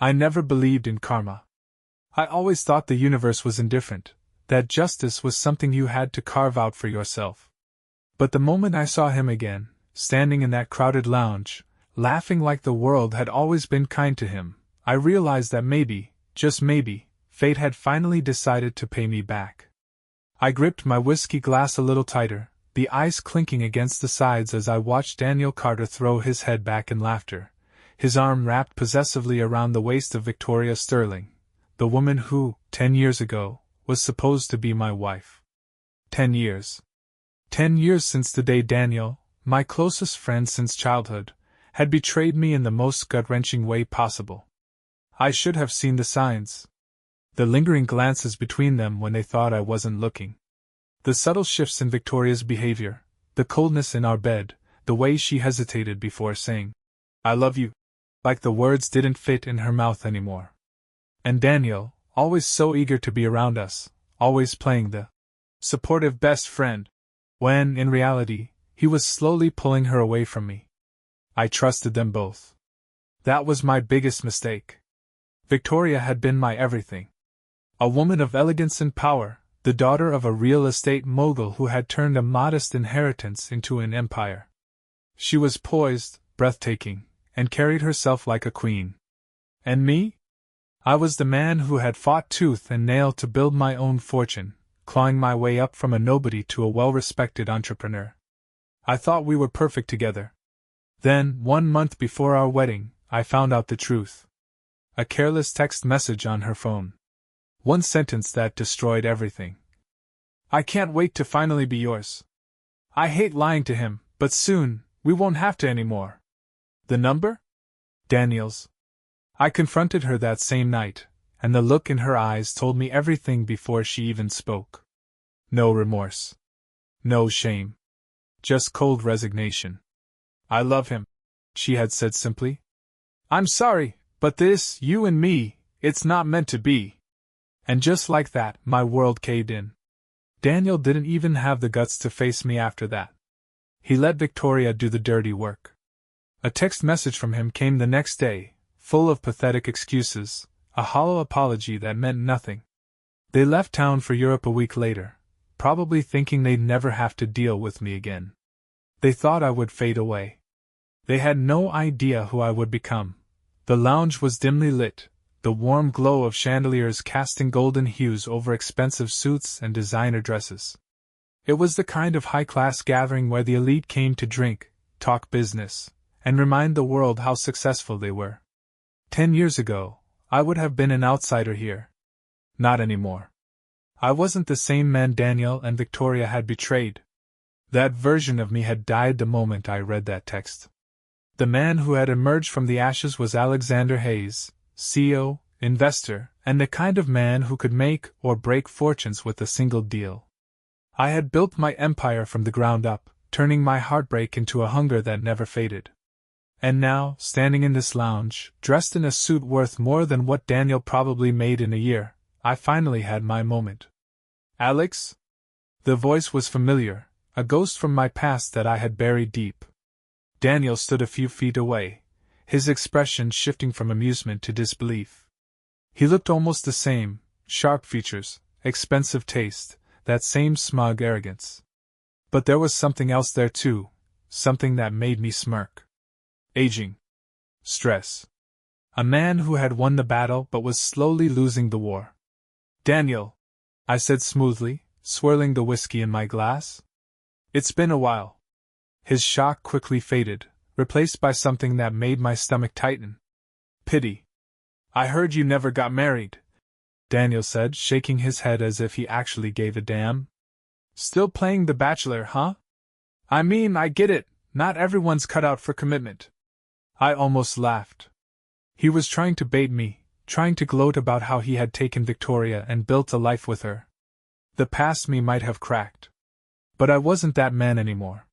I never believed in karma. I always thought the universe was indifferent, that justice was something you had to carve out for yourself. But the moment I saw him again, standing in that crowded lounge, laughing like the world had always been kind to him, I realized that maybe, just maybe, fate had finally decided to pay me back. I gripped my whiskey glass a little tighter, the ice clinking against the sides as I watched Daniel Carter throw his head back in laughter, his arm wrapped possessively around the waist of Victoria Sterling, the woman who, 10 years ago, was supposed to be my wife. 10 years. 10 years since the day Daniel, my closest friend since childhood, had betrayed me in the most gut-wrenching way possible. I should have seen the signs. The lingering glances between them when they thought I wasn't looking. The subtle shifts in Victoria's behavior, the coldness in our bed, the way she hesitated before saying, "I love you," like the words didn't fit in her mouth anymore. And Daniel, always so eager to be around us, always playing the supportive best friend, when, in reality, he was slowly pulling her away from me. I trusted them both. That was my biggest mistake. Victoria had been my everything. A woman of elegance and power, the daughter of a real estate mogul who had turned a modest inheritance into an empire. She was poised, breathtaking, and carried herself like a queen. And me? I was the man who had fought tooth and nail to build my own fortune, clawing my way up from a nobody to a well-respected entrepreneur. I thought we were perfect together. Then, 1 month before our wedding, I found out the truth. A careless text message on her phone. One sentence that destroyed everything. "I can't wait to finally be yours. I hate lying to him, but soon, we won't have to anymore." The number? Daniel's. I confronted her that same night, and the look in her eyes told me everything before she even spoke. No remorse. No shame. Just cold resignation. "I love him," she had said simply. "I'm sorry, but this, you and me, it's not meant to be." And just like that, my world caved in. Daniel didn't even have the guts to face me after that. He let Victoria do the dirty work. A text message from him came the next day, full of pathetic excuses, a hollow apology that meant nothing. They left town for Europe a week later, probably thinking they'd never have to deal with me again. They thought I would fade away. They had no idea who I would become. The lounge was dimly lit, the warm glow of chandeliers casting golden hues over expensive suits and designer dresses. It was the kind of high-class gathering where the elite came to drink, talk business, and remind the world how successful they were. 10 years ago, I would have been an outsider here. Not anymore. I wasn't the same man Daniel and Victoria had betrayed. That version of me had died the moment I read that text. The man who had emerged from the ashes was Alexander Hayes, CEO, investor, and the kind of man who could make or break fortunes with a single deal. I had built my empire from the ground up, turning my heartbreak into a hunger that never faded. And now, standing in this lounge, dressed in a suit worth more than what Daniel probably made in a year, I finally had my moment. "Alex?" The voice was familiar, a ghost from my past that I had buried deep. Daniel stood a few feet away, his expression shifting from amusement to disbelief. He looked almost the same, sharp features, expensive taste, that same smug arrogance. But there was something else there too, something that made me smirk. Aging. Stress. A man who had won the battle but was slowly losing the war. "Daniel," I said smoothly, swirling the whiskey in my glass. "It's been a while." His shock quickly faded, replaced by something that made my stomach tighten. "Pity. I heard you never got married," Daniel said, shaking his head as if he actually gave a damn. "Still playing the bachelor, huh? I mean, I get it, not everyone's cut out for commitment." I almost laughed. He was trying to bait me, trying to gloat about how he had taken Victoria and built a life with her. The past me might have cracked. But I wasn't that man anymore.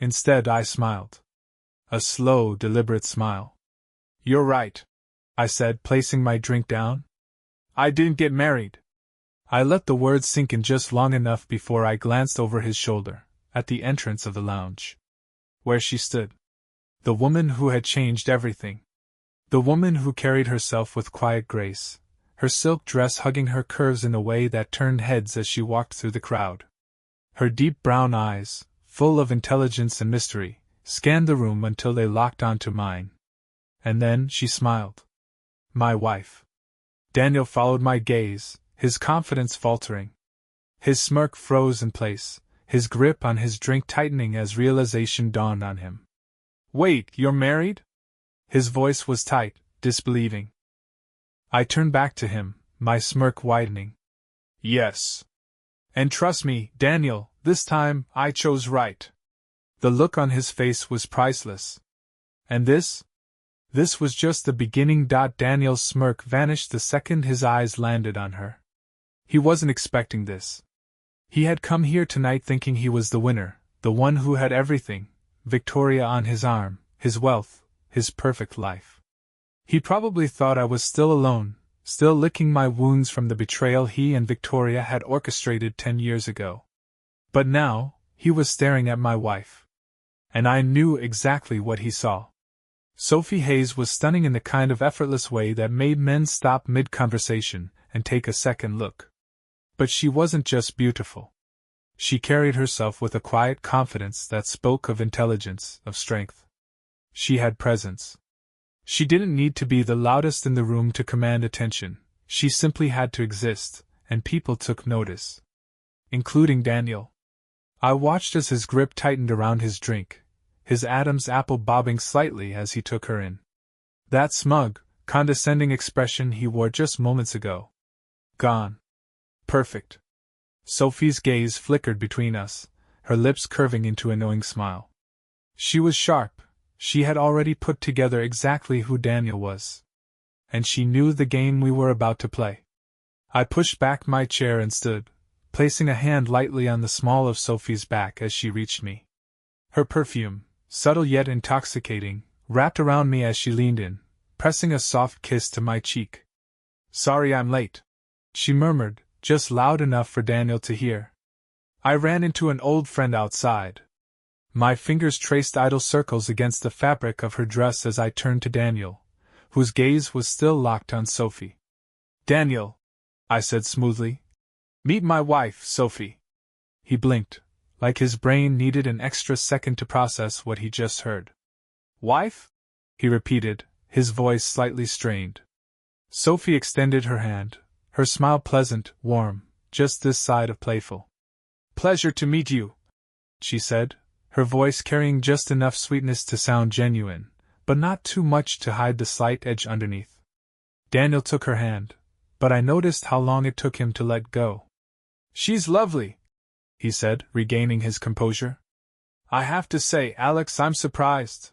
Instead, I smiled. A slow, deliberate smile. "You're right," I said, placing my drink down. "I didn't get married." I let the words sink in just long enough before I glanced over his shoulder, at the entrance of the lounge. Where she stood. The woman who had changed everything. The woman who carried herself with quiet grace, her silk dress hugging her curves in a way that turned heads as she walked through the crowd. Her deep brown eyes, full of intelligence and mystery, scanned the room until they locked onto mine. And then she smiled. My wife. Daniel followed my gaze, his confidence faltering. His smirk froze in place, his grip on his drink tightening as realization dawned on him. Wait, you're married? His voice was tight, disbelieving. I turned back to him, my smirk widening. Yes. And trust me, Daniel, this time I chose right. The look on his face was priceless. And this? This was just the beginning. Daniel's smirk vanished the second his eyes landed on her. He wasn't expecting this. He had come here tonight thinking he was the winner, the one who had everything, Victoria on his arm, his wealth, his perfect life. He probably thought I was still alone, still licking my wounds from the betrayal he and Victoria had orchestrated 10 years ago. But now, he was staring at my wife. And I knew exactly what he saw. Sophie Hayes was stunning in the kind of effortless way that made men stop mid-conversation and take a second look. But she wasn't just beautiful. She carried herself with a quiet confidence that spoke of intelligence, of strength. She had presence. She didn't need to be the loudest in the room to command attention, she simply had to exist, and people took notice. Including Daniel. I watched as his grip tightened around his drink, his Adam's apple bobbing slightly as he took her in. That smug, condescending expression he wore just moments ago. Gone. Perfect. Sophie's gaze flickered between us, her lips curving into a knowing smile. She was sharp, she had already put together exactly who Daniel was. And she knew the game we were about to play. I pushed back my chair and stood, placing a hand lightly on the small of Sophie's back as she reached me. Her perfume, subtle yet intoxicating, wrapped around me as she leaned in, pressing a soft kiss to my cheek. Sorry I'm late, she murmured, just loud enough for Daniel to hear. I ran into an old friend outside. My fingers traced idle circles against the fabric of her dress as I turned to Daniel, whose gaze was still locked on Sophie. Daniel, I said smoothly. Meet my wife, Sophie. He blinked, like his brain needed an extra second to process what he just heard. Wife? He repeated, his voice slightly strained. Sophie extended her hand, her smile pleasant, warm, just this side of playful. Pleasure to meet you, she said, her voice carrying just enough sweetness to sound genuine, but not too much to hide the slight edge underneath. Daniel took her hand, but I noticed how long it took him to let go. She's lovely, he said, regaining his composure. I have to say, Alex, I'm surprised.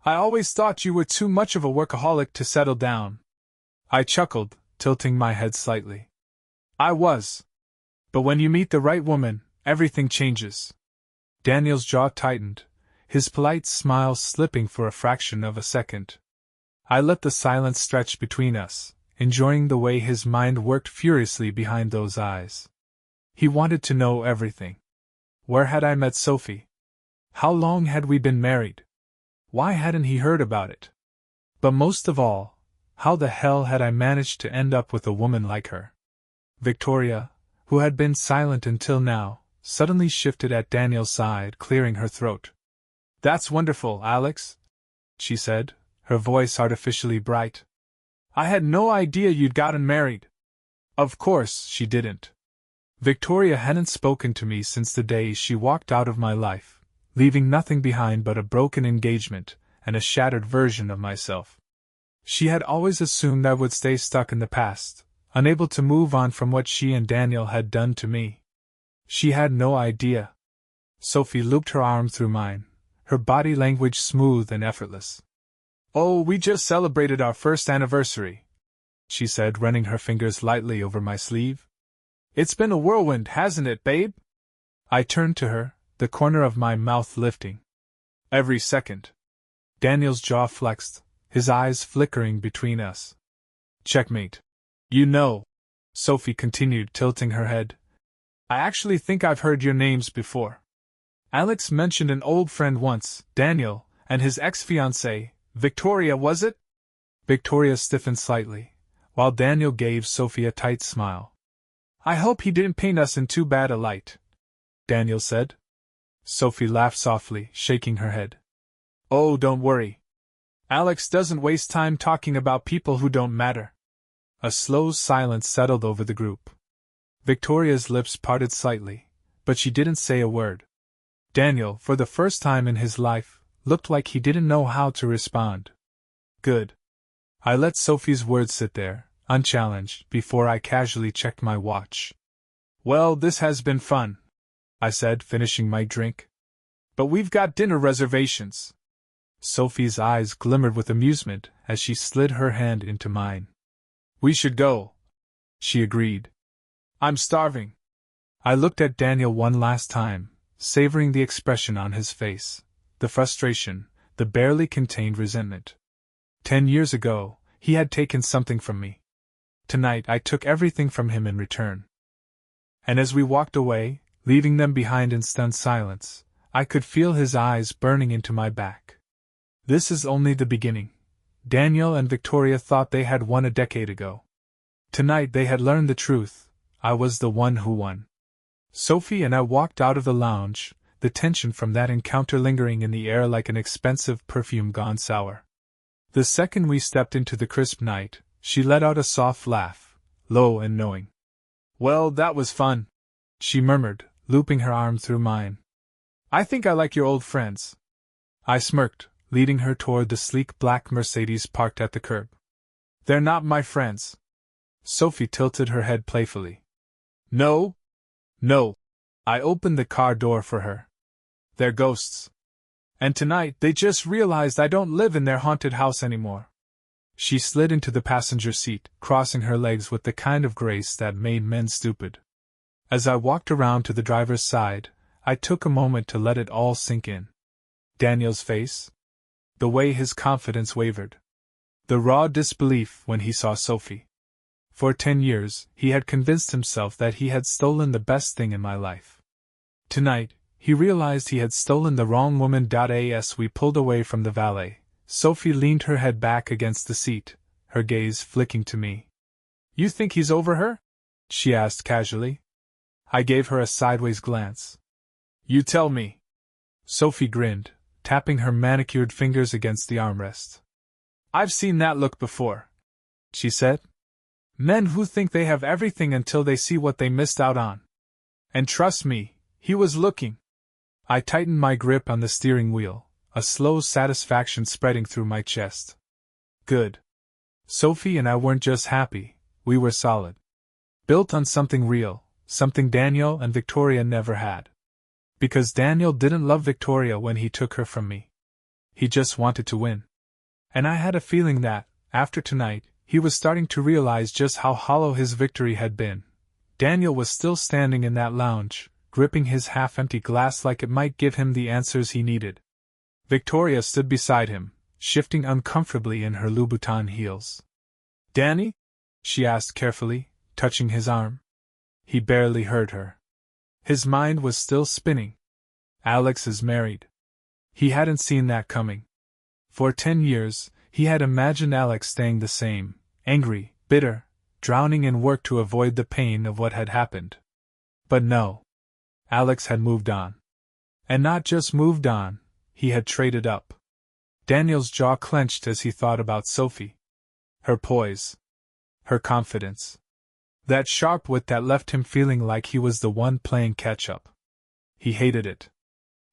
I always thought you were too much of a workaholic to settle down. I chuckled, tilting my head slightly. I was. But when you meet the right woman, everything changes. Daniel's jaw tightened, his polite smile slipping for a fraction of a second. I let the silence stretch between us, enjoying the way his mind worked furiously behind those eyes. He wanted to know everything. Where had I met Sophie? How long had we been married? Why hadn't he heard about it? But most of all, how the hell had I managed to end up with a woman like her? Victoria, who had been silent until now, suddenly shifted at Daniel's side, clearing her throat. That's wonderful, Alex, she said, her voice artificially bright. I had no idea you'd gotten married. Of course, she didn't. Victoria hadn't spoken to me since the day she walked out of my life, leaving nothing behind but a broken engagement and a shattered version of myself. She had always assumed I would stay stuck in the past, unable to move on from what she and Daniel had done to me. She had no idea. Sophie looped her arm through mine, her body language smooth and effortless. Oh, we just celebrated our first anniversary, she said, running her fingers lightly over my sleeve. It's been a whirlwind, hasn't it, babe? I turned to her, the corner of my mouth lifting. Every second. Daniel's jaw flexed, his eyes flickering between us. Checkmate. You know, Sophie continued, tilting her head. I actually think I've heard your names before. Alex mentioned an old friend once, Daniel, and his ex-fiancée, Victoria, was it? Victoria stiffened slightly, while Daniel gave Sophie a tight smile. I hope he didn't paint us in too bad a light, Daniel said. Sophie laughed softly, shaking her head. Oh, don't worry. Alex doesn't waste time talking about people who don't matter. A slow silence settled over the group. Victoria's lips parted slightly, but she didn't say a word. Daniel, for the first time in his life, looked like he didn't know how to respond. Good. I let Sophie's words sit there, unchallenged, before I casually checked my watch. Well, this has been fun, I said, finishing my drink. But we've got dinner reservations. Sophie's eyes glimmered with amusement as she slid her hand into mine. We should go, she agreed. I'm starving. I looked at Daniel one last time, savoring the expression on his face, the frustration, the barely contained resentment. 10 years ago, he had taken something from me. Tonight I took everything from him in return. And as we walked away, leaving them behind in stunned silence, I could feel his eyes burning into my back. This is only the beginning. Daniel and Victoria thought they had won a decade ago. Tonight they had learned the truth. I was the one who won. Sophie and I walked out of the lounge, the tension from that encounter lingering in the air like an expensive perfume gone sour. The second we stepped into the crisp night, she let out a soft laugh, low and knowing. Well, that was fun, she murmured, looping her arm through mine. I think I like your old friends. I smirked, leading her toward the sleek black Mercedes parked at the curb. They're not my friends. Sophie tilted her head playfully. No. No. I opened the car door for her. They're ghosts. And tonight they just realized I don't live in their haunted house anymore. She slid into the passenger seat, crossing her legs with the kind of grace that made men stupid. As I walked around to the driver's side, I took a moment to let it all sink in. Daniel's face? The way his confidence wavered. The raw disbelief when he saw Sophie. For 10 years, he had convinced himself that he had stolen the best thing in my life. Tonight, he realized he had stolen the wrong woman. As we pulled away from the valet, Sophie leaned her head back against the seat, her gaze flicking to me. You think he's over her? She asked casually. I gave her a sideways glance. You tell me. Sophie grinned, tapping her manicured fingers against the armrest. I've seen that look before, she said. Men who think they have everything until they see what they missed out on. And trust me, he was looking. I tightened my grip on the steering wheel, a slow satisfaction spreading through my chest. Good. Sophie and I weren't just happy, we were solid. Built on something real, something Daniel and Victoria never had. Because Daniel didn't love Victoria when he took her from me. He just wanted to win. And I had a feeling that, after tonight, he was starting to realize just how hollow his victory had been. Daniel was still standing in that lounge, gripping his half-empty glass like it might give him the answers he needed. Victoria stood beside him, shifting uncomfortably in her Louboutin heels. Danny? She asked carefully, touching his arm. He barely heard her. His mind was still spinning. Alex is married. He hadn't seen that coming. For 10 years, he had imagined Alex staying the same, angry, bitter, drowning in work to avoid the pain of what had happened. But no. Alex had moved on. And not just moved on, he had traded up. Daniel's jaw clenched as he thought about Sophie. Her poise. Her confidence. That sharp wit that left him feeling like he was the one playing catch-up. He hated it.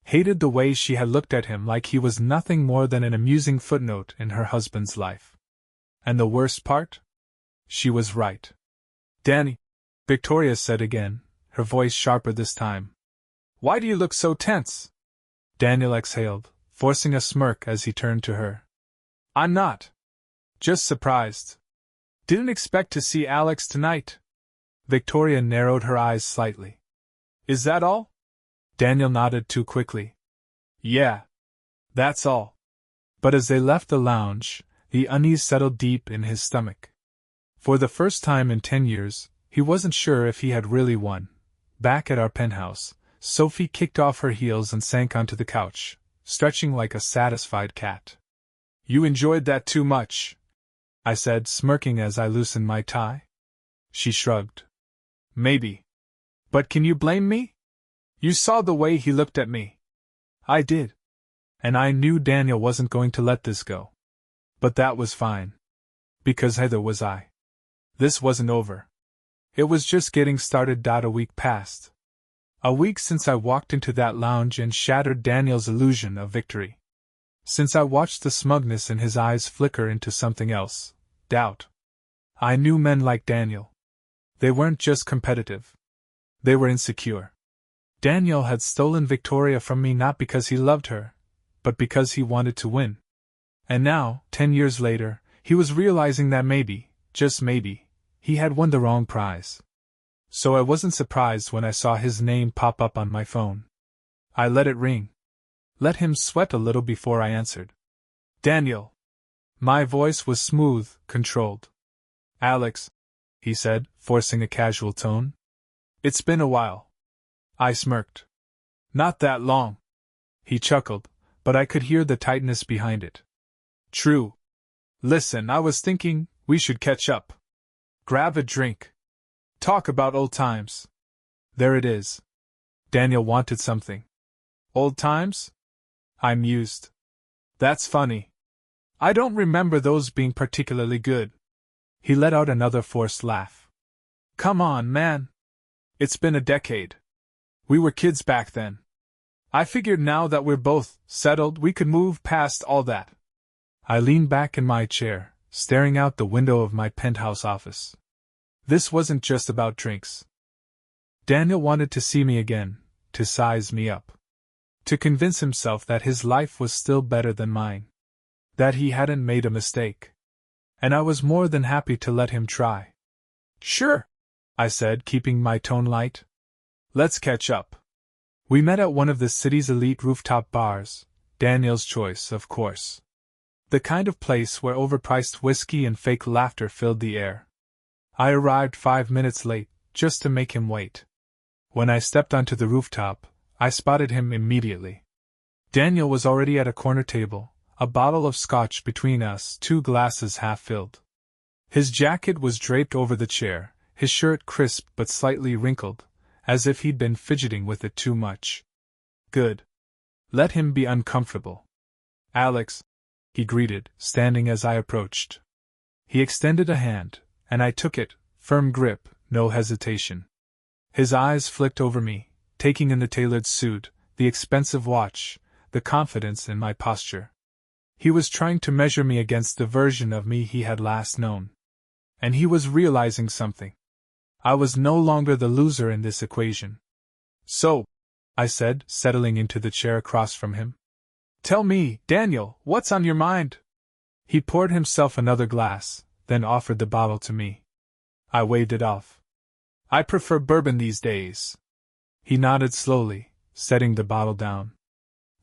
Hated the way she had looked at him like he was nothing more than an amusing footnote in her husband's life. And the worst part? She was right. Danny, Victoria said again, her voice sharper this time. Why do you look so tense? Daniel exhaled, forcing a smirk as he turned to her. I'm not. Just surprised. Didn't expect to see Alex tonight. Victoria narrowed her eyes slightly. Is that all? Daniel nodded too quickly. Yeah. That's all. But as they left the lounge, the unease settled deep in his stomach. For the first time in 10 years, he wasn't sure if he had really won. Back at our penthouse, Sophie kicked off her heels and sank onto the couch, stretching like a satisfied cat. You enjoyed that too much, I said, smirking as I loosened my tie. She shrugged. Maybe. But can you blame me? You saw the way he looked at me. I did. And I knew Daniel wasn't going to let this go. But that was fine. Because neither was I. This wasn't over. It was just getting started. A week passed. A week since I walked into that lounge and shattered Daniel's illusion of victory. Since I watched the smugness in his eyes flicker into something else, doubt. I knew men like Daniel. They weren't just competitive. They were insecure. Daniel had stolen Victoria from me not because he loved her, but because he wanted to win. And now, 10 years later, he was realizing that maybe, just maybe, he had won the wrong prize. So I wasn't surprised when I saw his name pop up on my phone. I let it ring. Let him sweat a little before I answered. Daniel. My voice was smooth, controlled. Alex, he said, forcing a casual tone. It's been a while. I smirked. Not that long. He chuckled, but I could hear the tightness behind it. True. Listen, I was thinking, we should catch up. Grab a drink. Talk about old times. There it is. Daniel wanted something. Old times? I mused. That's funny. I don't remember those being particularly good. He let out another forced laugh. Come on, man. It's been a decade. We were kids back then. I figured now that we're both settled, we could move past all that. I leaned back in my chair, staring out the window of my penthouse office. This wasn't just about drinks. Daniel wanted to see me again, to size me up. To convince himself that his life was still better than mine. That he hadn't made a mistake. And I was more than happy to let him try. Sure, I said, keeping my tone light. Let's catch up. We met at one of the city's elite rooftop bars, Daniel's choice, of course. The kind of place where overpriced whiskey and fake laughter filled the air. I arrived 5 minutes late, just to make him wait. When I stepped onto the rooftop, I spotted him immediately. Daniel was already at a corner table, a bottle of scotch between us, 2 glasses half filled. His jacket was draped over the chair, his shirt crisp but slightly wrinkled, as if he'd been fidgeting with it too much. Good. Let him be uncomfortable. Alex, he greeted, standing as I approached. He extended a hand, and I took it, firm grip, no hesitation. His eyes flicked over me, taking in the tailored suit, the expensive watch, the confidence in my posture. He was trying to measure me against the version of me he had last known. And he was realizing something. I was no longer the loser in this equation. So, I said, settling into the chair across from him. Tell me, Daniel, what's on your mind? He poured himself another glass, then offered the bottle to me. I waved it off. I prefer bourbon these days. He nodded slowly, setting the bottle down.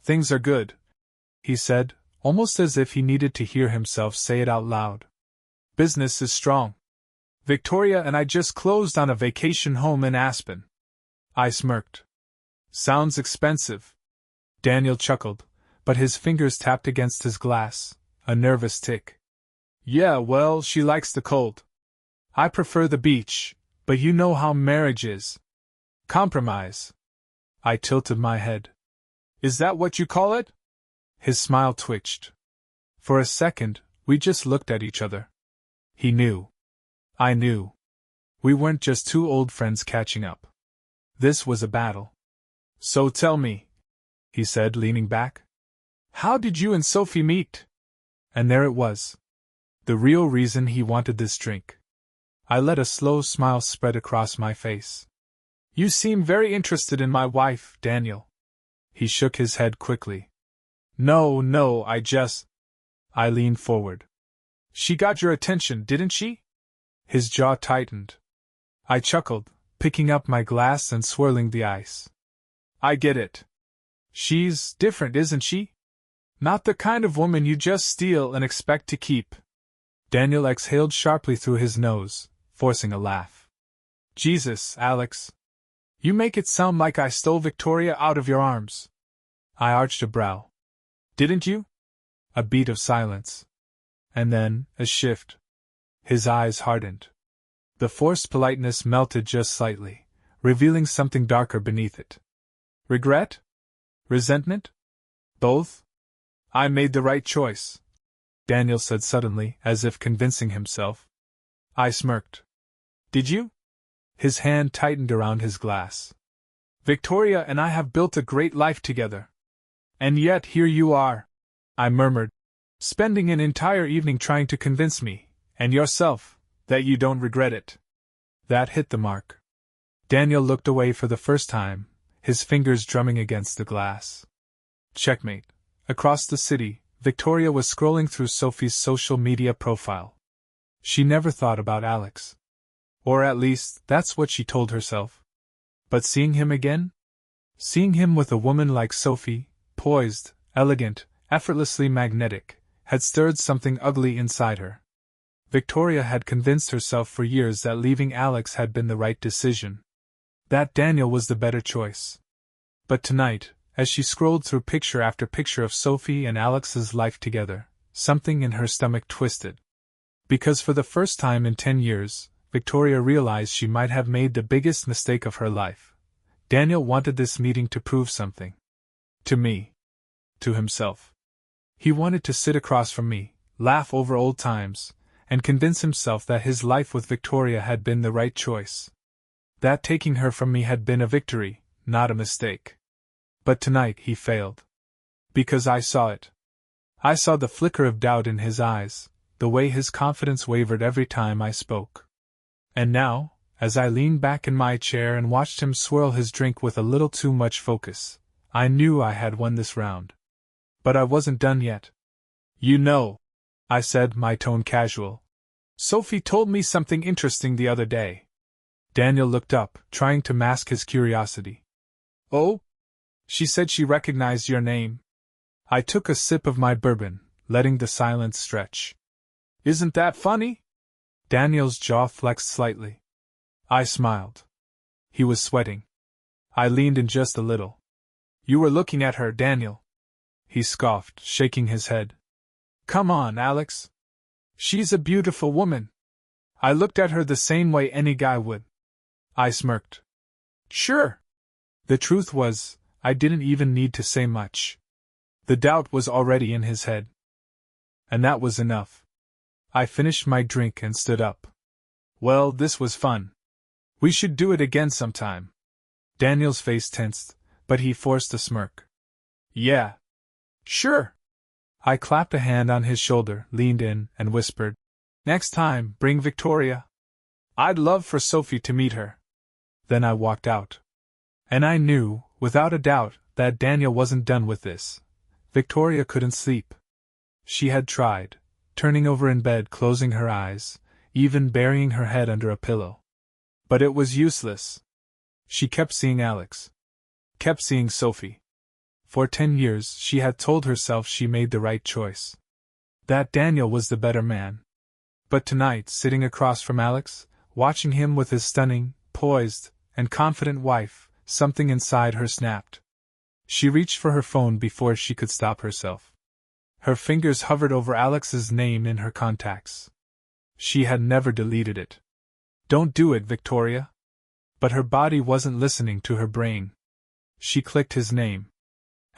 Things are good, he said, almost as if he needed to hear himself say it out loud. Business is strong. Victoria and I just closed on a vacation home in Aspen. I smirked. Sounds expensive. Daniel chuckled, but his fingers tapped against his glass, a nervous tick. Yeah, well, she likes the cold. I prefer the beach, but you know how marriage is. Compromise. I tilted my head. Is that what you call it? His smile twitched. For a second, we just looked at each other. He knew. I knew. We weren't just 2 old friends catching up. This was a battle. So tell me, he said, leaning back. How did you and Sophie meet? And there it was. The real reason he wanted this drink. I let a slow smile spread across my face. You seem very interested in my wife, Daniel. He shook his head quickly. No, I leaned forward. She got your attention, didn't she? His jaw tightened. I chuckled, picking up my glass and swirling the ice. I get it. She's different, isn't she? Not the kind of woman you just steal and expect to keep. Daniel exhaled sharply through his nose, forcing a laugh. Jesus, Alex. You make it sound like I stole Victoria out of your arms. I arched a brow. Didn't you? A beat of silence. And then, a shift, His eyes hardened. The forced politeness melted just slightly, revealing something darker beneath it. Regret? Resentment? Both? I made the right choice, Daniel said suddenly, as if convincing himself. I smirked. Did you? His hand tightened around his glass. Victoria and I have built a great life together. And yet here you are, I murmured, spending an entire evening trying to convince me, and yourself, that you don't regret it. That hit the mark. Daniel looked away for the first time, his fingers drumming against the glass. Checkmate. Across the city, Victoria was scrolling through Sophie's social media profile. She never thought about Alex. Or at least, that's what she told herself. But seeing him again? Seeing him with a woman like Sophie, poised, elegant, effortlessly magnetic, had stirred something ugly inside her. Victoria had convinced herself for years that leaving Alex had been the right decision. That Daniel was the better choice. But tonight, as she scrolled through picture after picture of Sophie and Alex's life together, something in her stomach twisted. Because for the first time in 10 years, Victoria realized she might have made the biggest mistake of her life. Daniel wanted this meeting to prove something. To me. To himself. He wanted to sit across from me, laugh over old times, and convince himself that his life with Victoria had been the right choice. That taking her from me had been a victory, not a mistake. But tonight he failed. Because I saw it. I saw the flicker of doubt in his eyes, the way his confidence wavered every time I spoke. And now, as I leaned back in my chair and watched him swirl his drink with a little too much focus, I knew I had won this round. But I wasn't done yet. You know, I said, my tone casual. Sophie told me something interesting the other day. Daniel looked up, trying to mask his curiosity. Oh? She said she recognized your name. I took a sip of my bourbon, letting the silence stretch. Isn't that funny? Daniel's jaw flexed slightly. I smiled. He was sweating. I leaned in just a little. You were looking at her, Daniel. He scoffed, shaking his head. Come on, Alex. She's a beautiful woman. I looked at her the same way any guy would. I smirked. Sure. The truth was, I didn't even need to say much. The doubt was already in his head. And that was enough. I finished my drink and stood up. Well, this was fun. We should do it again sometime. Daniel's face tensed, but he forced a smirk. Yeah. Sure. I clapped a hand on his shoulder, leaned in, and whispered, Next time, bring Victoria. I'd love for Sophie to meet her. Then I walked out. And I knew, without a doubt, that Daniel wasn't done with this. Victoria couldn't sleep. She had tried, turning over in bed, closing her eyes, even burying her head under a pillow. But it was useless. She kept seeing Alex. Kept seeing Sophie. For 10 years she had told herself she made the right choice. That Daniel was the better man. But tonight, sitting across from Alex, watching him with his stunning, poised, and confident wife, something inside her snapped. She reached for her phone before she could stop herself. Her fingers hovered over Alex's name in her contacts. She had never deleted it. Don't do it, Victoria. But her body wasn't listening to her brain. She clicked his name.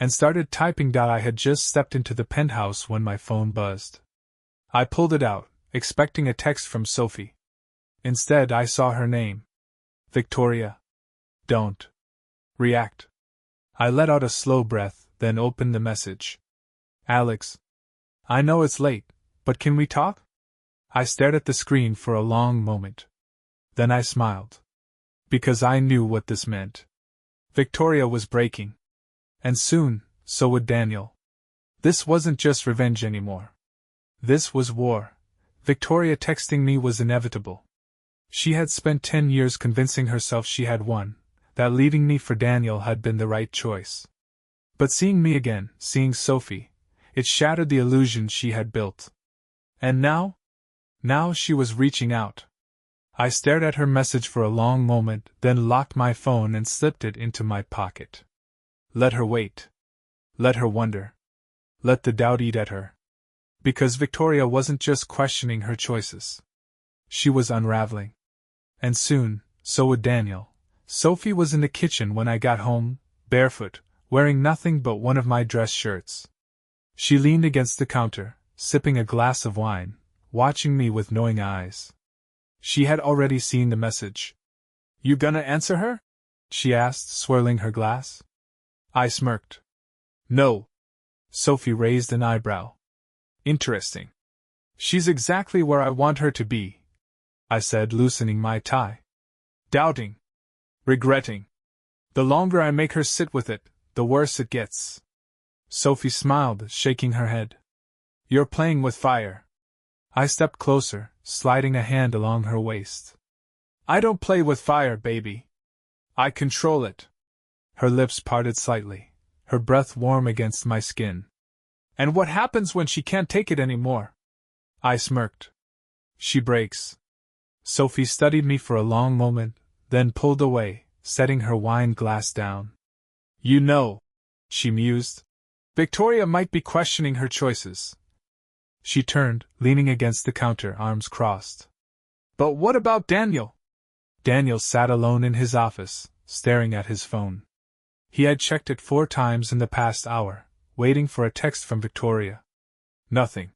And started typing. I had just stepped into the penthouse when my phone buzzed. I pulled it out, expecting a text from Sophie. Instead, I saw her name. Victoria. Don't react. I let out a slow breath, then opened the message. Alex. I know it's late, but can we talk? I stared at the screen for a long moment. Then I smiled. Because I knew what this meant. Victoria was breaking. And soon, so would Daniel. This wasn't just revenge anymore. This was war. Victoria texting me was inevitable. She had spent 10 years convincing herself she had won, that leaving me for Daniel had been the right choice. But seeing me again, seeing Sophie, it shattered the illusion she had built. And now? Now she was reaching out. I stared at her message for a long moment, then locked my phone and slipped it into my pocket. Let her wait. Let her wonder. Let the doubt eat at her. Because Victoria wasn't just questioning her choices. She was unraveling. And soon, so would Daniel. Sophie was in the kitchen when I got home, barefoot, wearing nothing but one of my dress shirts. She leaned against the counter, sipping a glass of wine, watching me with knowing eyes. She had already seen the message. "You gonna answer her?" she asked, swirling her glass. I smirked. "No." Sophie raised an eyebrow. "Interesting. She's exactly where I want her to be," I said, loosening my tie. "Doubting. Regretting. The longer I make her sit with it, the worse it gets." Sophie smiled, shaking her head. "You're playing with fire." I stepped closer, sliding a hand along her waist. "I don't play with fire, baby. I control it." Her lips parted slightly, her breath warm against my skin. "And what happens when she can't take it anymore?" I smirked. "She breaks." Sophie studied me for a long moment, then pulled away, setting her wine glass down. "You know," she mused, "Victoria might be questioning her choices." She turned, leaning against the counter, arms crossed. "But what about Daniel?" Daniel sat alone in his office, staring at his phone. He had checked it 4 times in the past hour, waiting for a text from Victoria. Nothing.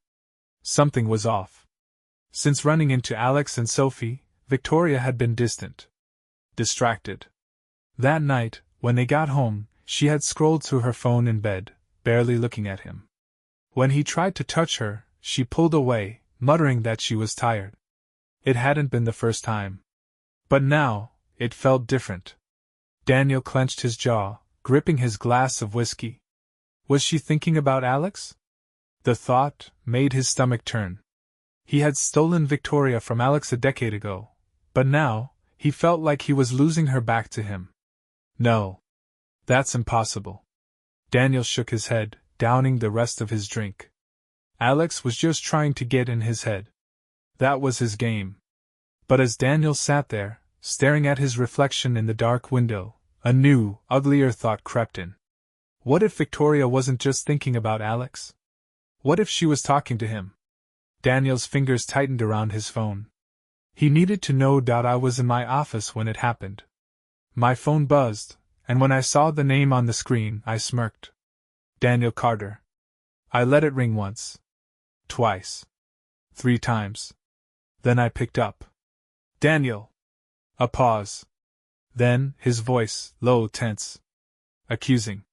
Something was off. Since running into Alex and Sophie, Victoria had been distant. Distracted. That night, when they got home, she had scrolled through her phone in bed, barely looking at him. When he tried to touch her, she pulled away, muttering that she was tired. It hadn't been the first time. But now, it felt different. Daniel clenched his jaw, gripping his glass of whiskey. Was she thinking about Alex? The thought made his stomach turn. He had stolen Victoria from Alex a decade ago, but now, he felt like he was losing her back to him. No. That's impossible. Daniel shook his head, downing the rest of his drink. Alex was just trying to get in his head. That was his game. But as Daniel sat there, staring at his reflection in the dark window, a new, uglier thought crept in. What if Victoria wasn't just thinking about Alex? What if she was talking to him? Daniel's fingers tightened around his phone. He needed to know that I was in my office when it happened. My phone buzzed, and when I saw the name on the screen, I smirked. Daniel Carter. I let it ring once. Twice. 3 times. Then I picked up. "Daniel." A pause. Then, his voice, low, tense. Accusing.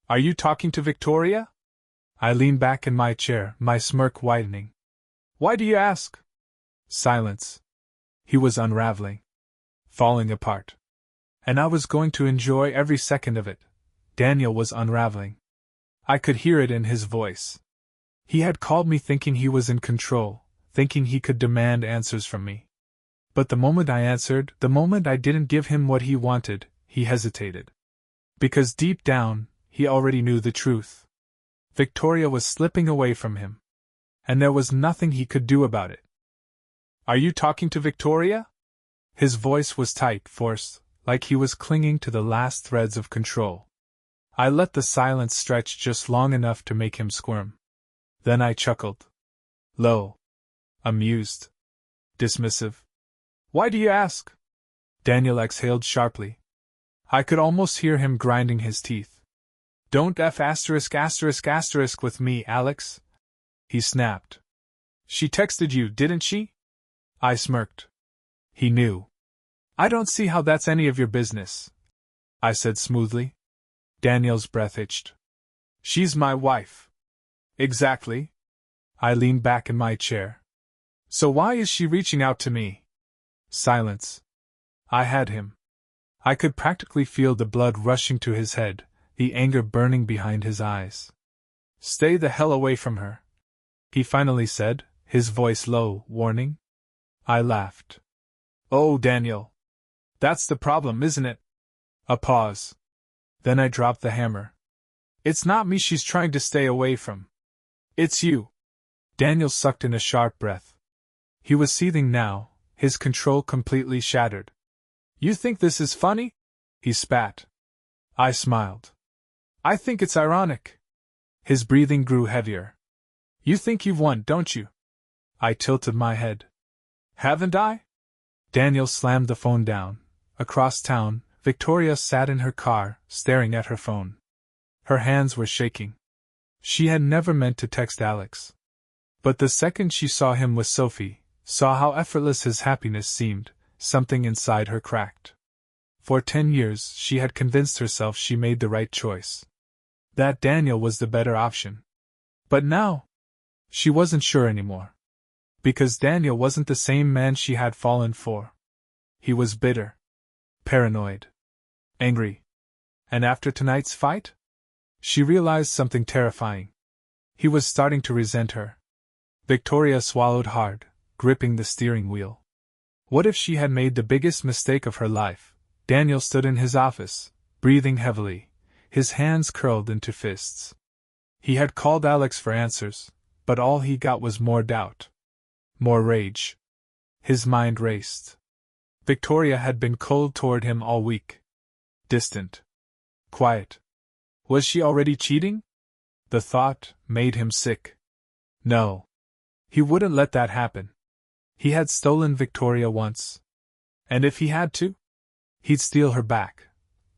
"Are you talking to Victoria?" I leaned back in my chair, my smirk widening. "Why do you ask?" Silence. He was unraveling. Falling apart. And I was going to enjoy every second of it. Daniel was unraveling. I could hear it in his voice. He had called me thinking he was in control, thinking he could demand answers from me. But the moment I answered, the moment I didn't give him what he wanted, he hesitated. Because deep down, he already knew the truth. Victoria was slipping away from him. And there was nothing he could do about it. "Are you talking to Victoria?" His voice was tight, forced, like he was clinging to the last threads of control. I let the silence stretch just long enough to make him squirm. Then I chuckled. Low. Amused. Dismissive. "Why do you ask?" Daniel exhaled sharply. I could almost hear him grinding his teeth. "Don't F*** with me, Alex," he snapped. "She texted you, didn't she?" I smirked. He knew. "I don't see how that's any of your business," I said smoothly. Daniel's breath itched. "She's my wife." "Exactly." I leaned back in my chair. "So why is she reaching out to me?" Silence. I had him. I could practically feel the blood rushing to his head, the anger burning behind his eyes. "Stay the hell away from her," he finally said, his voice low, warning. I laughed. "Oh, Daniel. That's the problem, isn't it?" A pause. Then I dropped the hammer. "It's not me she's trying to stay away from. It's you." Daniel sucked in a sharp breath. He was seething now, his control completely shattered. "You think this is funny?" he spat. I smiled. "I think it's ironic." His breathing grew heavier. "You think you've won, don't you?" I tilted my head. Haven't I? Daniel slammed the phone down. Across town, Victoria sat in her car, staring at her phone. Her hands were shaking. She had never meant to text Alex. But the second she saw him with Sophie, saw how effortless his happiness seemed, something inside her cracked. For 10 years she had convinced herself she made the right choice. That Daniel was the better option. But now, she wasn't sure anymore. Because Daniel wasn't the same man she had fallen for. He was bitter, paranoid, angry. And after tonight's fight? She realized something terrifying. He was starting to resent her. Victoria swallowed hard, gripping the steering wheel. What if she had made the biggest mistake of her life? Daniel stood in his office, breathing heavily, his hands curled into fists. He had called Alex for answers, but all he got was more doubt. More rage. His mind raced. Victoria had been cold toward him all week. Distant. Quiet. Was she already cheating? The thought made him sick. No. He wouldn't let that happen. He had stolen Victoria once. And if he had to? He'd steal her back.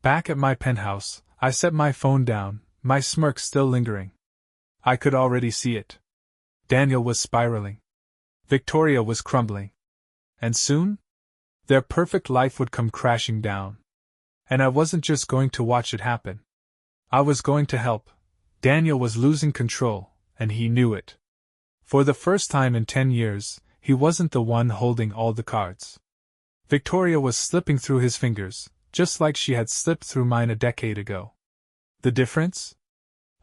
Back at my penthouse, I set my phone down, my smirk still lingering. I could already see it. Daniel was spiraling. Victoria was crumbling. And soon? Their perfect life would come crashing down. And I wasn't just going to watch it happen. I was going to help. Daniel was losing control, and he knew it. For the first time in 10 years, he wasn't the one holding all the cards. Victoria was slipping through his fingers, just like she had slipped through mine a decade ago. The difference?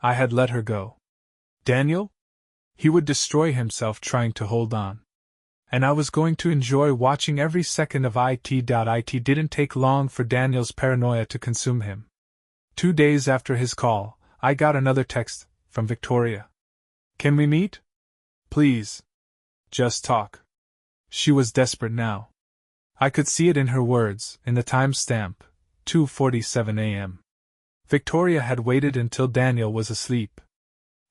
I had let her go. Daniel? He would destroy himself trying to hold on. And I was going to enjoy watching every second of it. It didn't take long for Daniel's paranoia to consume him. 2 days after his call, I got another text from Victoria. Can we meet? Please. Just talk. She was desperate now. I could see it in her words, in the timestamp, 2:47 a.m. Victoria had waited until Daniel was asleep.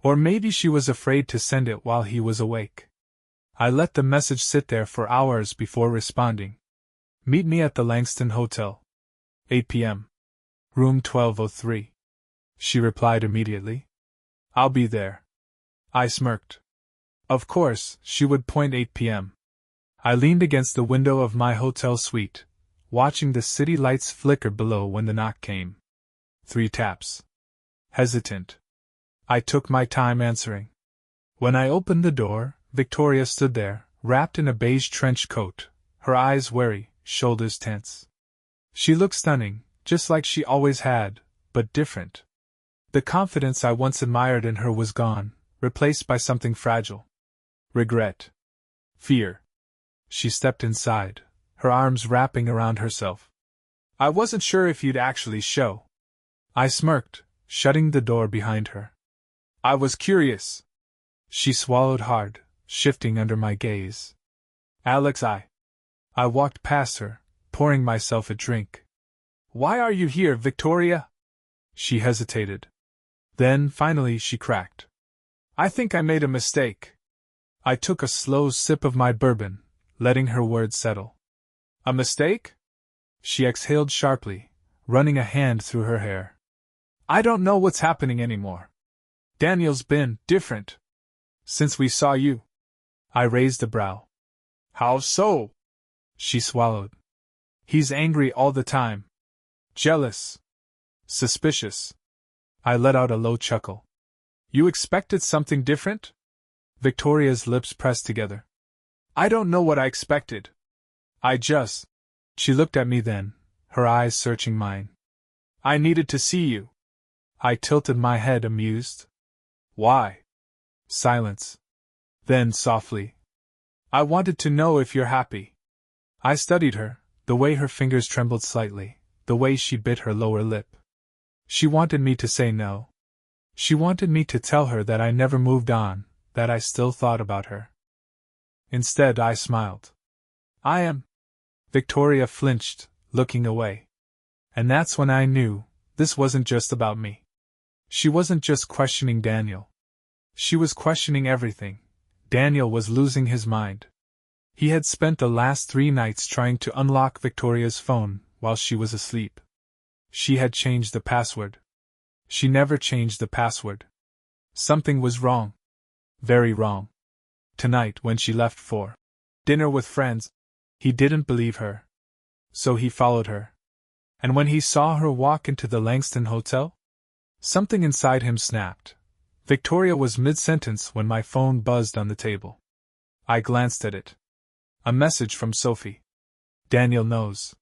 Or maybe she was afraid to send it while he was awake. I let the message sit there for hours before responding. Meet me at the Langston Hotel. 8 p.m. Room 1203. She replied immediately. I'll be there. I smirked. Of course, she would point 8 p.m. I leaned against the window of my hotel suite, watching the city lights flicker below when the knock came. 3 taps. Hesitant. I took my time answering. When I opened the door, Victoria stood there, wrapped in a beige trench coat, her eyes wary, shoulders tense. She looked stunning, just like she always had, but different. The confidence I once admired in her was gone, replaced by something fragile. Regret. Fear. She stepped inside, her arms wrapping around herself. I wasn't sure if you'd actually show. I smirked, shutting the door behind her. I was curious. She swallowed hard, shifting under my gaze. Alex, I walked past her, pouring myself a drink. Why are you here, Victoria? She hesitated. Then, finally, she cracked. I think I made a mistake. I took a slow sip of my bourbon, letting her words settle. A mistake? She exhaled sharply, running a hand through her hair. I don't know what's happening anymore. Daniel's been different since we saw you. I raised a brow. How so? She swallowed. He's angry all the time. Jealous. Suspicious. I let out a low chuckle. You expected something different? Victoria's lips pressed together. I don't know what I expected. She looked at me then, her eyes searching mine. I needed to see you. I tilted my head, amused. Why? Silence. Then softly. I wanted to know if you're happy. I studied her, the way her fingers trembled slightly, the way she bit her lower lip. She wanted me to say no. She wanted me to tell her that I never moved on, that I still thought about her. Instead, I smiled. I am. Victoria flinched, looking away. And that's when I knew, this wasn't just about me. She wasn't just questioning Daniel. She was questioning everything. Daniel was losing his mind. He had spent the last 3 nights trying to unlock Victoria's phone while she was asleep. She had changed the password. She never changed the password. Something was wrong. Very wrong. Tonight, when she left for dinner with friends, he didn't believe her. So he followed her. And when he saw her walk into the Langston Hotel, something inside him snapped. Victoria was mid-sentence when my phone buzzed on the table. I glanced at it. A message from Sophie. Daniel knows.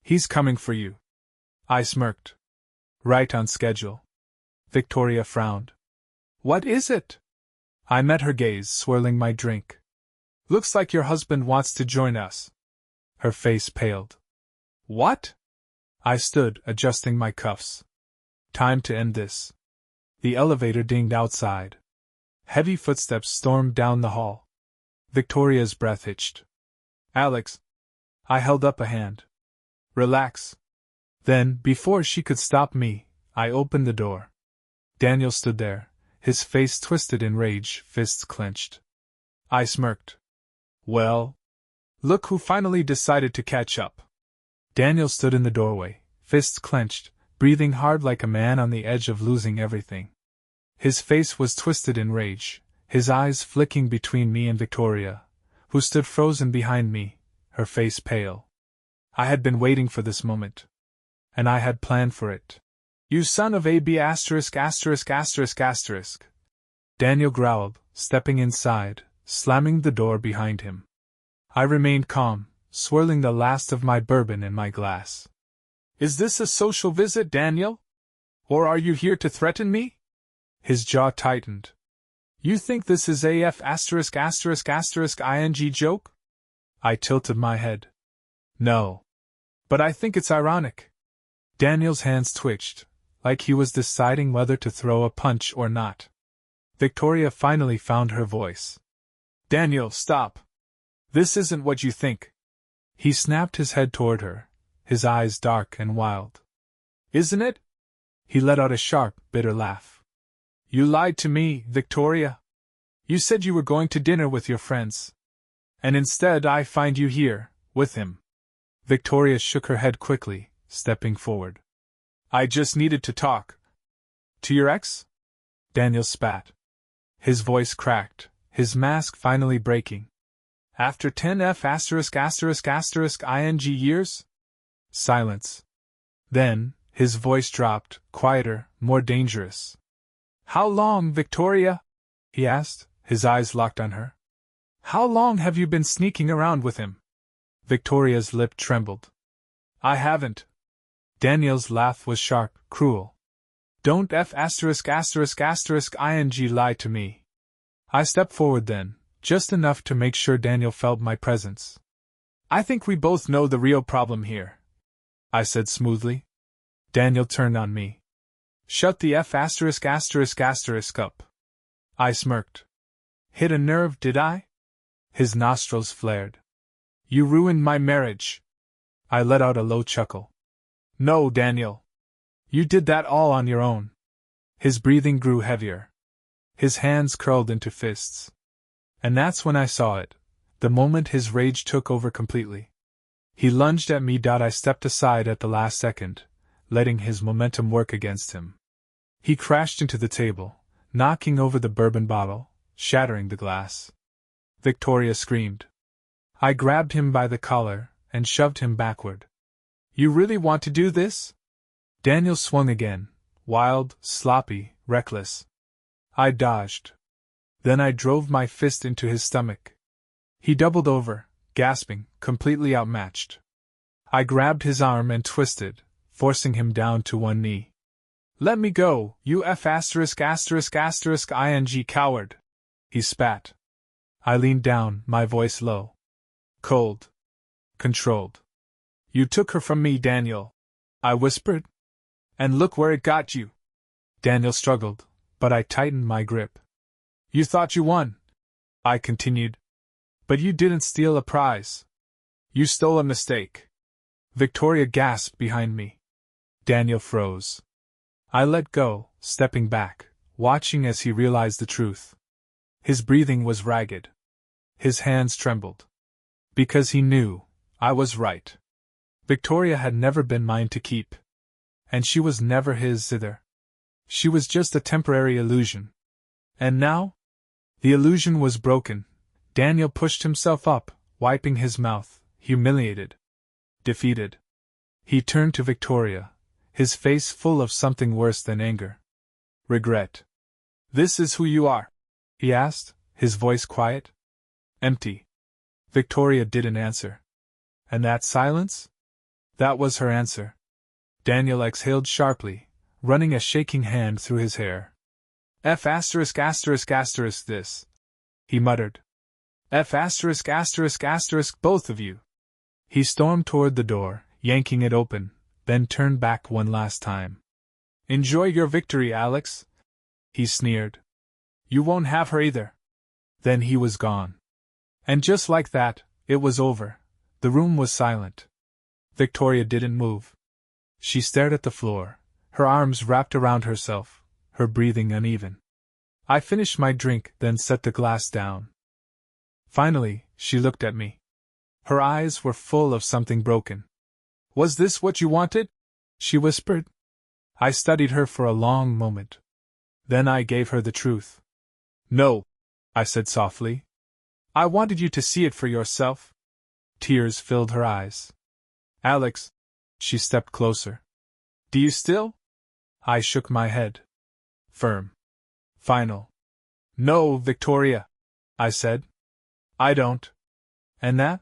He's coming for you. I smirked. Right on schedule. Victoria frowned. What is it? I met her gaze, swirling my drink. Looks like your husband wants to join us. Her face paled. What? I stood, adjusting my cuffs. Time to end this. The elevator dinged outside. Heavy footsteps stormed down the hall. Victoria's breath hitched. Alex. I held up a hand. Relax. Then, before she could stop me, I opened the door. Daniel stood there, his face twisted in rage, fists clenched. I smirked. Well? Look who finally decided to catch up. Daniel stood in the doorway, fists clenched, breathing hard like a man on the edge of losing everything. His face was twisted in rage, his eyes flicking between me and Victoria, who stood frozen behind me, her face pale. I had been waiting for this moment. And I had planned for it. You son of a b**********. Daniel growled, stepping inside, slamming the door behind him. I remained calm, swirling the last of my bourbon in my glass. Is this a social visit, Daniel? Or are you here to threaten me? His jaw tightened. You think this is a *******ing joke? I tilted my head. No. But I think it's ironic. Daniel's hands twitched, like he was deciding whether to throw a punch or not. Victoria finally found her voice. Daniel, stop. This isn't what you think. He snapped his head toward her, his eyes dark and wild. Isn't it? He let out a sharp, bitter laugh. You lied to me, Victoria. You said you were going to dinner with your friends. And instead I find you here, with him. Victoria shook her head quickly, stepping forward. I just needed to talk. To your ex? Daniel spat. His voice cracked, his mask finally breaking. After 10 ******ing years? Silence. Then, his voice dropped, quieter, more dangerous. How long, Victoria? He asked, his eyes locked on her. How long have you been sneaking around with him? Victoria's lip trembled. I haven't. Daniel's laugh was sharp, cruel. Don't ******ing lie to me. I stepped forward then, just enough to make sure Daniel felt my presence. I think we both know the real problem here, I said smoothly. Daniel turned on me. Shut the up. I smirked. Hit a nerve, did I? His nostrils flared. You ruined my marriage. I let out a low chuckle. No, Daniel. You did that all on your own. His breathing grew heavier. His hands curled into fists. And that's when I saw it, the moment his rage took over completely. He lunged at me. I stepped aside at the last second, letting his momentum work against him. He crashed into the table, knocking over the bourbon bottle, shattering the glass. Victoria screamed. I grabbed him by the collar and shoved him backward. You really want to do this? Daniel swung again, wild, sloppy, reckless. I dodged. Then I drove my fist into his stomach. He doubled over, gasping, completely outmatched. I grabbed his arm and twisted, forcing him down to one knee. Let me go, you *******ing coward! He spat. I leaned down, my voice low. Cold. Controlled. You took her from me, Daniel, I whispered. And look where it got you. Daniel struggled, but I tightened my grip. You thought you won, I continued. But you didn't steal a prize. You stole a mistake. Victoria gasped behind me. Daniel froze. I let go, stepping back, watching as he realized the truth. His breathing was ragged. His hands trembled. Because he knew I was right. Victoria had never been mine to keep. And she was never his either. She was just a temporary illusion. And now? The illusion was broken. Daniel pushed himself up, wiping his mouth, humiliated. Defeated. He turned to Victoria, his face full of something worse than anger. Regret. This is who you are? He asked, his voice quiet. Empty. Victoria didn't answer. And that silence? That was her answer. Daniel exhaled sharply, running a shaking hand through his hair. F*** this, he muttered. F*** both of you. He stormed toward the door, yanking it open, then turned back one last time. Enjoy your victory, Alex, he sneered. You won't have her either. Then he was gone. And just like that, it was over. The room was silent. Victoria didn't move. She stared at the floor, her arms wrapped around herself, her breathing uneven. I finished my drink, then set the glass down. Finally, she looked at me. Her eyes were full of something broken. Was this what you wanted? She whispered. I studied her for a long moment. Then I gave her the truth. No, I said softly. I wanted you to see it for yourself. Tears filled her eyes. Alex, she stepped closer. Do you still? I shook my head. Firm. Final. No, Victoria, I said. I don't. And that?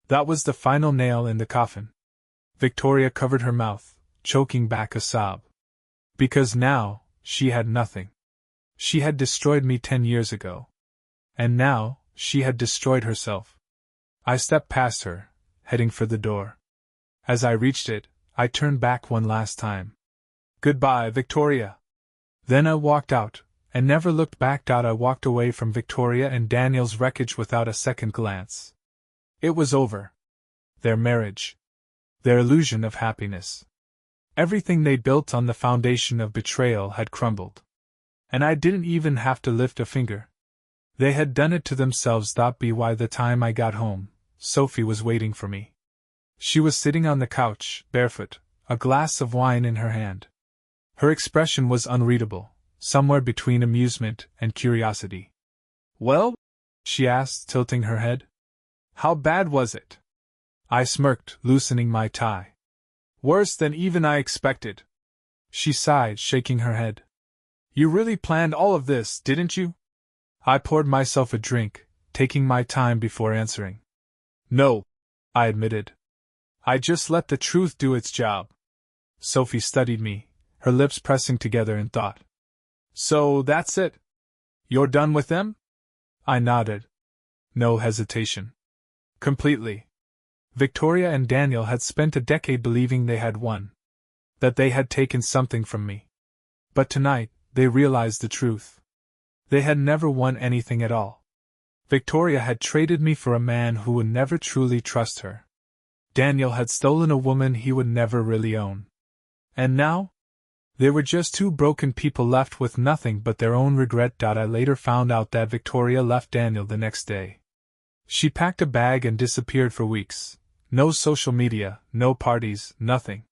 That was the final nail in the coffin. Victoria covered her mouth, choking back a sob. Because now, she had nothing. She had destroyed me 10 years ago. And now, she had destroyed herself. I stepped past her, heading for the door. As I reached it, I turned back one last time. Goodbye, Victoria. Then I walked out, and never looked back. I walked away from Victoria and Daniel's wreckage without a second glance. It was over. Their marriage. Their illusion of happiness. Everything they built on the foundation of betrayal had crumbled. And I didn't even have to lift a finger. They had done it to themselves. By the time I got home, Sophie was waiting for me. She was sitting on the couch, barefoot, a glass of wine in her hand. Her expression was unreadable, somewhere between amusement and curiosity. Well? She asked, tilting her head. How bad was it? I smirked, loosening my tie. Worse than even I expected. She sighed, shaking her head. You really planned all of this, didn't you? I poured myself a drink, taking my time before answering. No, I admitted. I just let the truth do its job. Sophie studied me, her lips pressing together in thought. So that's it? You're done with them? I nodded. No hesitation. Completely. Victoria and Daniel had spent a decade believing they had won. That they had taken something from me. But tonight, they realized the truth. They had never won anything at all. Victoria had traded me for a man who would never truly trust her. Daniel had stolen a woman he would never really own. And now? They were just two broken people left with nothing but their own regret. I later found out that Victoria left Daniel the next day. She packed a bag and disappeared for weeks. No social media, no parties, nothing.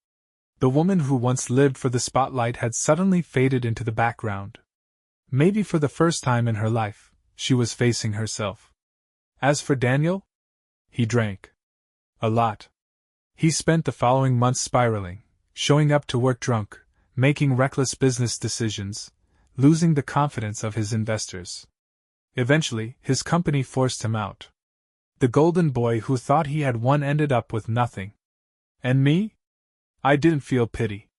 The woman who once lived for the spotlight had suddenly faded into the background. Maybe for the first time in her life, she was facing herself. As for Daniel, he drank. A lot. He spent the following months spiraling, showing up to work drunk, making reckless business decisions, losing the confidence of his investors. Eventually, his company forced him out. The golden boy who thought he had won ended up with nothing. And me? I didn't feel pity.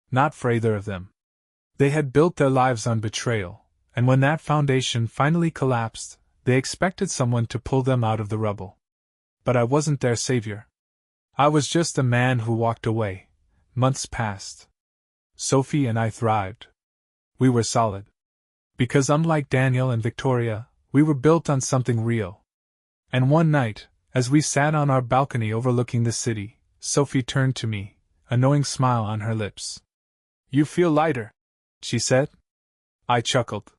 Not for either of them. They had built their lives on betrayal, and when that foundation finally collapsed, they expected someone to pull them out of the rubble. But I wasn't their savior. I was just a man who walked away. Months passed. Sophie and I thrived. We were solid. Because unlike Daniel and Victoria, we were built on something real. And one night, as we sat on our balcony overlooking the city, Sophie turned to me, a knowing smile on her lips. You feel lighter, she said. I chuckled.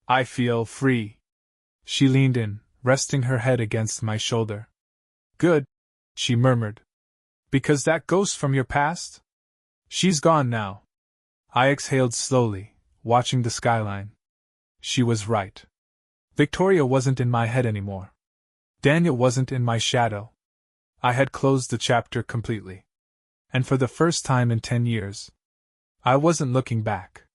I feel free. She leaned in, resting her head against my shoulder. Good, she murmured. Because that ghost from your past? She's gone now. I exhaled slowly, watching the skyline. She was right. Victoria wasn't in my head anymore. Daniel wasn't in my shadow. I had closed the chapter completely. And for the first time in 10 years, I wasn't looking back.